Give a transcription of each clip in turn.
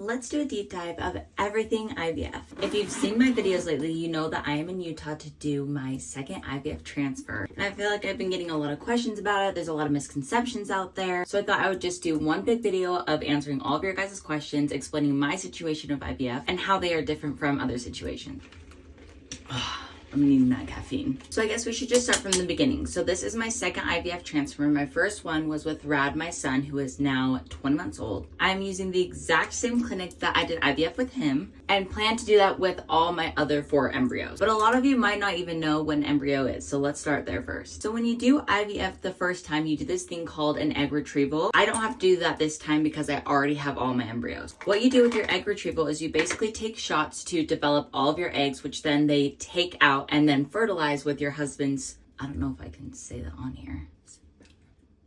Let's do a deep dive of everything IVF. If you've seen my videos lately, you know that I am in Utah to do my second IVF transfer. And I feel like I've been getting a lot of questions about it. There's a lot of misconceptions out there. So I thought I would just do one big video of answering all of your guys' questions, explaining my situation of IVF and how they are different from other situations. I'm needing that caffeine. So I guess we should just start from the beginning. So this is my second IVF transfer. My first one was with Rad, my son, who is now 20 months old. I'm using the exact same clinic that I did IVF with him and plan to do that with all my other 4 embryos. But a lot of you might not even know what an embryo is. So let's start there first. So when you do IVF the first time, you do this thing called an egg retrieval. I don't have to do that this time because I already have all my embryos. What you do with your egg retrieval is you basically take shots to develop all of your eggs, which then they take out and then fertilize with your husband's, I don't know if I can say that on here.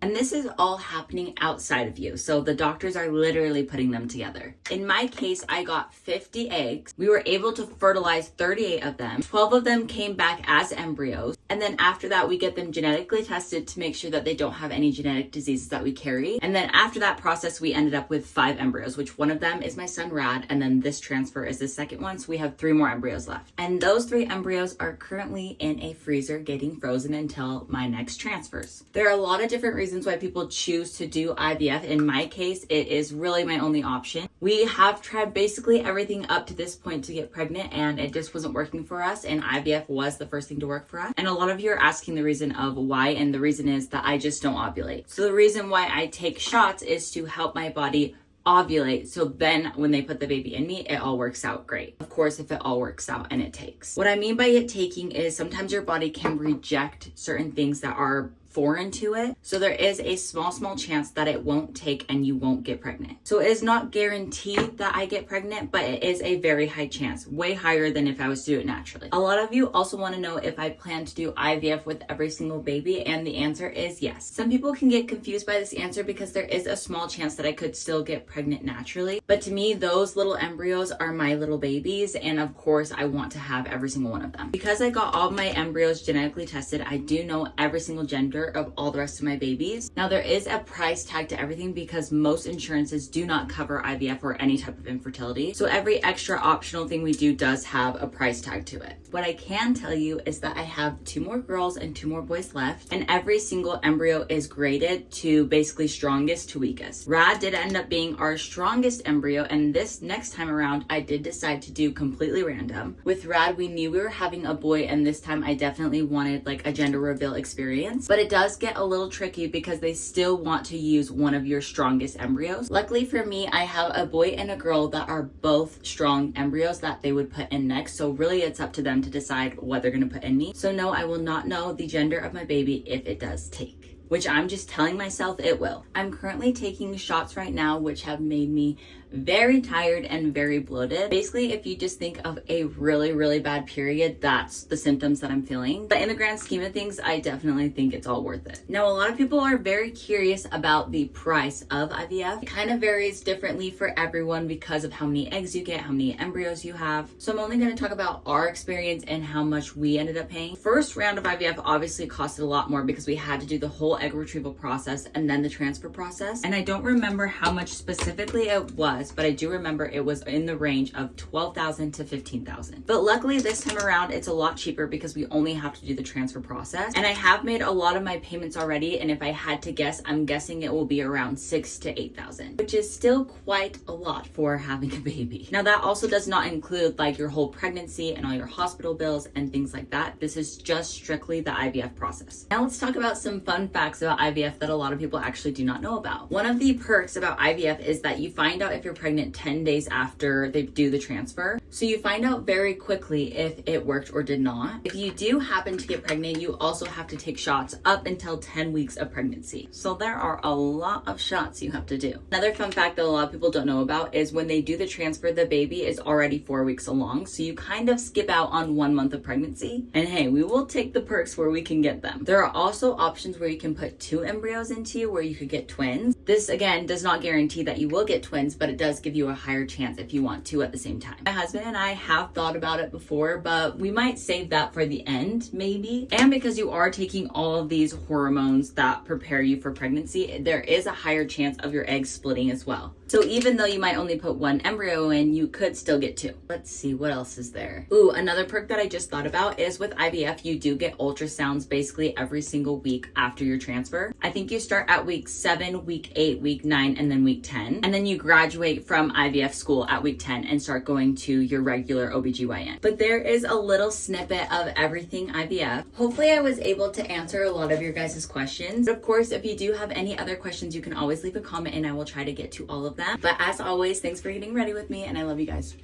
And this is all happening outside of you. So the doctors are literally putting them together. In my case, I got 50 eggs. We were able to fertilize 38 of them. 12 of them came back as embryos. And then after that, we get them genetically tested to make sure that they don't have any genetic diseases that we carry. And then after that process, we ended up with 5 embryos, which one of them is my son Rad. And then this transfer is the second one. So we have 3 more embryos left. And those 3 embryos are currently in a freezer getting frozen until my next transfers. There are a lot of different reasons why people choose to do IVF. In my case, it is really my only option. We have tried basically everything up to this point to get pregnant and it just wasn't working for us, and IVF was the first thing to work for us. And a lot of you are asking the reason of why, and the reason is that I just don't ovulate. So the reason why I take shots is to help my body ovulate, so then when they put the baby in me, it all works out great. Of course, if it all works out and it takes. What I mean by it taking is sometimes your body can reject certain things that are foreign to it. So there is a small chance that it won't take and you won't get pregnant. So it is not guaranteed that I get pregnant, but it is a very high chance, way higher than if I was to do it naturally. A lot of you also want to know if I plan to do IVF with every single baby, and the answer is yes. Some people can get confused by this answer because there is a small chance that I could still get pregnant naturally. But to me, those little embryos are my little babies, and of course I want to have every single one of them. Because I got all my embryos genetically tested, I do know every single gender of all the rest of my babies. Now there is a price tag to everything because most insurances do not cover IVF or any type of infertility. So every extra optional thing we do does have a price tag to it. What I can tell you is that I have 2 more girls and 2 more boys left, and every single embryo is graded to basically strongest to weakest. Rad did end up being our strongest embryo, and this next time around I did decide to do completely random. With Rad, we knew we were having a boy, and this time I definitely wanted like a gender reveal experience, but it does get a little tricky because they still want to use one of your strongest embryos. Luckily for me, I have a boy and a girl that are both strong embryos that they would put in next, so really it's up to them to decide what they're going to put in me. So no, I will not know the gender of my baby if it does take, which I'm just telling myself it will. I'm currently taking shots right now, which have made me very tired and very bloated. Basically, if you just think of a really bad period, that's the symptoms that I'm feeling. But in the grand scheme of things, I definitely think it's all worth it. Now, a lot of people are very curious about the price of IVF. It kind of varies differently for everyone because of how many eggs you get, how many embryos you have. So I'm only going to talk about our experience and how much we ended up paying. First round of IVF obviously costed a lot more because we had to do the whole egg retrieval process and then the transfer process. And I don't remember how much specifically it was, but I do remember it was in the range of $12,000 to $15,000. But luckily this time around, it's a lot cheaper because we only have to do the transfer process. And I have made a lot of my payments already. And if I had to guess, I'm guessing it will be around $6,000 to $8,000, which is still quite a lot for having a baby. Now that also does not include like your whole pregnancy and all your hospital bills and things like that. This is just strictly the IVF process. Now let's talk about some fun facts about IVF that a lot of people actually do not know about. One of the perks about IVF is that you find out if you're pregnant 10 days after they do the transfer. So you find out very quickly if it worked or did not. If you do happen to get pregnant, you also have to take shots up until 10 weeks of pregnancy. So there are a lot of shots you have to do. Another fun fact that a lot of people don't know about is when they do the transfer, the baby is already 4 weeks along. So you kind of skip out on 1 month of pregnancy. And hey, we will take the perks where we can get them. There are also options where you can put 2 embryos into you where you could get twins. This again does not guarantee that you will get twins, but it does give you a higher chance if you want to at the same time. My husband and I have thought about it before, but we might save that for the end maybe. And because you are taking all of these hormones that prepare you for pregnancy, there is a higher chance of your eggs splitting as well. So even though you might only put one embryo in, you could still get two. Let's see, what else is there? Ooh, another perk that I just thought about is with IVF, you do get ultrasounds basically every single week after your transfer. I think you start at week 7, week 8, week 9, and then week 10. And then you graduate from IVF school at week 10 and start going to your regular OBGYN. But there is a little snippet of everything IVF. Hopefully I was able to answer a lot of your guys' questions. But of course, if you do have any other questions, you can always leave a comment and I will try to get to all of them. But as always, thanks for getting ready with me and I love you guys.